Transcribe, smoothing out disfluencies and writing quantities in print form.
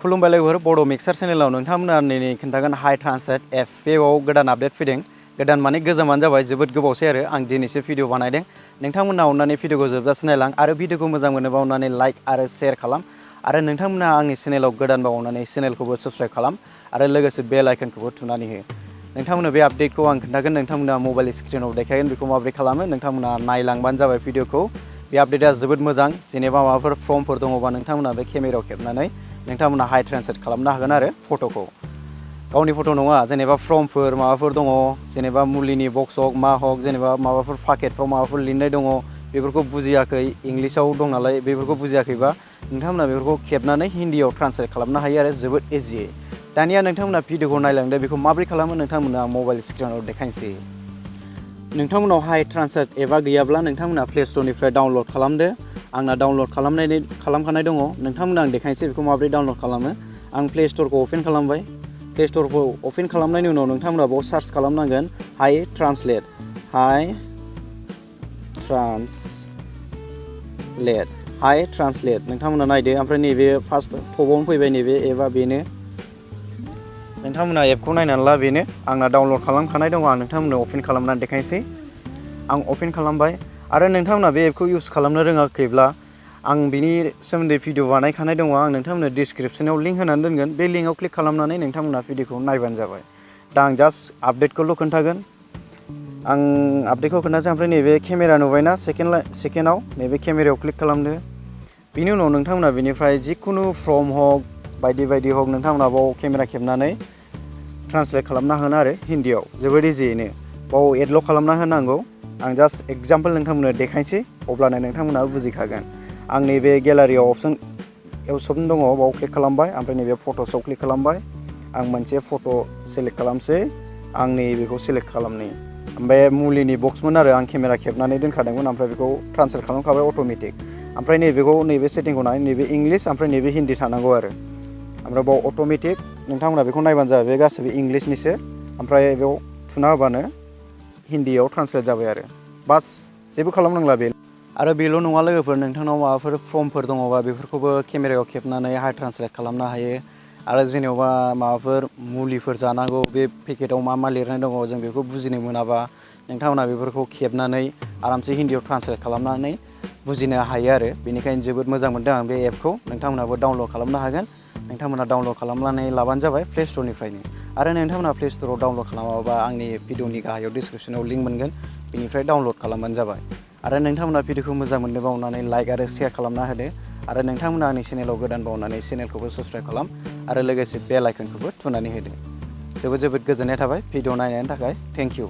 खुलुमबाय लोगोफोर बड' मिक्सार चेनेलाव नोंथांमोननि खिन्थागोन हाई ट्रान्सलेट एप बेयाव गोदान आपडेट फैदों। गोदान माने गोजामानो जाबाय, जोबोद गोबावसै आरो आं दिनैसो भिडिअ बानायदों। नोंथांमोना अननानै भिडिअखौ जोबजासे नायलां आरो भिडिअखौ मोजां मोनोबा अननानै लाइक आरो शेयार खालाम आरो नोंथांमोना आंनि चेनेलाव गोदानबा अननानै चेनेलखौबो साबस्क्राइब खालाम आरो लोगोसे बेल आइकनखौबो थुनानै हो। नोंथांमोना बे आपडेटखौ आं खिन्थागोन, नोंथांमोना मबाइल स्क्रिनाव देखायगोन बेखौ माबोरै खालामो। नोंथांमोना नायलांबानो जाबाय भिडिअखौ। बे आपडेटा जोबोद मोजां। जेनेबा माबाफोर फर्मफोर दङबा नोंथांमोना बे केमेरायाव खेबनानै नोंथांमोना हाई ट्रान्सलेट खालामनो हागोन आरो फट'खौ। गावनि फट' नङा, जेनेबा फर्मफोर माबाफोर दङ, जेनेबा मुलिनि बक्स हक मा हक, जेनेबा माबाफोर पाकेटफ्राव माबाफोर लिरनाय दङ बेफोरखौ बुजियाखै, इंलिसाव दं नालाय बेफोरखौ बुजियाखैबा नोंथांमोना बेफोरखौ खेबनानै हिन्दीयाव ट्रान्सलेट खालामनो हायो आरो जोबोद इजियै। दानिया नोंथांमोना भिडिअखौ नायलांदो, बेखौ माबोरै खालामो नोंथांमोना मबाइल स्क्रिनाव देखायनोसै। नोंथांमोनाव हाई ट्रान्सलेट एपा गैयाब्ला नोंथांमोना प्ले स्ट'रनिफ्राय डाउनल'ड खालामदो। आंना डाउनल'ड खालामखानाय दङ। नोंथांमोना आं देखायनोसै बेखौ माबोरै डाउनल'ड खालामो। आं प्ले स्ट'रखौ अपेन खालामबाय। प्ले स्ट'रखौ अपेन खालामनायनि उनाव नोंथांमोना बेयाव सार्च खालामनांगोन हाई ट्रान्सलेट। हाई ट्रान्सलेट नोंथांमोना नायदो। ओमफ्राय नैबे फार्स्ट टपावनो फैबाय नैबे एपआ, बेनो नोंथांमोना एपखौ नायनानै ला। बेनो आंना डाउनल'ड खालामखानाय दङ। आं नोंथांमोननो अपेन खालामनानै देखायनोसै। आं अपेन खालामबाय आरो नोंथांमोना बे एपखौ इउज खालामनो रोङाखैब्ला आं बिनि सोमोन्दै भिडिअ बानायखानाय दङ। आं नोंथांमोननो डिसक्रिपसनाव लिंक होनानै दोनगोन। बे लिंकआव क्लिक खालामनानै नोंथांमोना भिडिअखौ नायबानो जाबाय। दा आं जास्ट आपडेटखौल' खोन्थागोन। आं आपडेटखौ खोन्थासै। ओमफ्राय नैबे केमेरा नुबायना सेकेन्डआव नैबे केमेरायाव क्लिक खालामदो। बिनि उनाव नोंथांमोना बेनिफ्राय जिखुनु फर्म हक बायदि हक नोंथांमोना बाव केमेरा खेबनानै ट्रान्सलेट खालामना होनो आरो हिन्दीयाव जोबोद इजियैनो। बाव एडल' खालामना होनांगौ। आं जास्ट एगजाम्पोल नोंथांमोननो देखायनोसै, अब्लानो नोंथांमोनाबो बुजिखागोन। आं नैबे गेलारियाव अपसन दङ, बाव क्लिक खालामबाय। ओमफ्राय नैबे फट'सआव क्लिक खालामबाय। आं मोनसे फट' सेलेक्ट खालामसै। आं नैबेखौ सेलेक्ट खालामनि। ओमफ्राय मुलिनि बक्समोन आरो आं केमेरा खेबनानै दोनखादोंमोन। ओमफ्राय बेखौ ट्रान्सलेट खालामखाबाय अट'मेटिक। ओमफ्राय नैबे सेटिंखौ नाय, नैबे इंलिस ओमफ्राय नैबे हिन्दी थानांगौ आरो। ओमफ्राय बाव अट'मेटिक नोंथांमोना बेखौ नायबानो जाबाय। बे गासैबो इंलिसनिसो। ओमफ्राय बेयाव थुना होबानो हिन्दीयाव ट्रान्सलेट जाबाय आरो बास, जेबो खालामनांला बे। आरो बेल' नङा लोगोफोर, नोंथांनाव माबाफोर फर्मफोर दङबा बेफोरखौबो केमेरायाव खेबनानै हाई ट्रान्सलेट खालामनो हायो। आरो जेनेबा माबाफोर मुलिफोर जानांगौ, बे पेकेटाव मा लिरनाय दङ जों बेखौ बुजिनो मोनाबा नोंथांमोना बेफोरखौ खेबनानै आरामसे हिन्दीयाव ट्रान्सलेट खालामनानै बुजिनो हायो आरो। बेनिखायनो जोबोद मोजां मोनदों आं बे एपखौ। नोंथांमोनाबो डाउनल'ड खालामनो हागोन। नोंथांमोना डाउनल'ड खालामनानै लाबानो जाबाय प्ले स्ट'रनिफ्रायनो। आरो नोंथांमोना प्ले स्ट'राव डाउनल'ड खालामाबा आंनि भिडिअनि गाहायाव डिसक्रिपसनाव लिंक मोनगोन, बेनिफ्राय डाउनल'ड खालामबानो जाबाय। आरो नोंथांमोना भिडिअखौ मोजां मोनदोंबा अननानै लाइक आरो शेयार खालामना होदो। आरो नोंथांमोना आंनि चेनेलाव गोदानबा अननानै चेनेलखौबो साबस्क्राइब खालाम आरो लोगोसे बेल आइकनखौबो थुनानै होदो। जोबोद गोजोननाय थाबाय भिडिअ नायनायनि थाखाय। Thank you.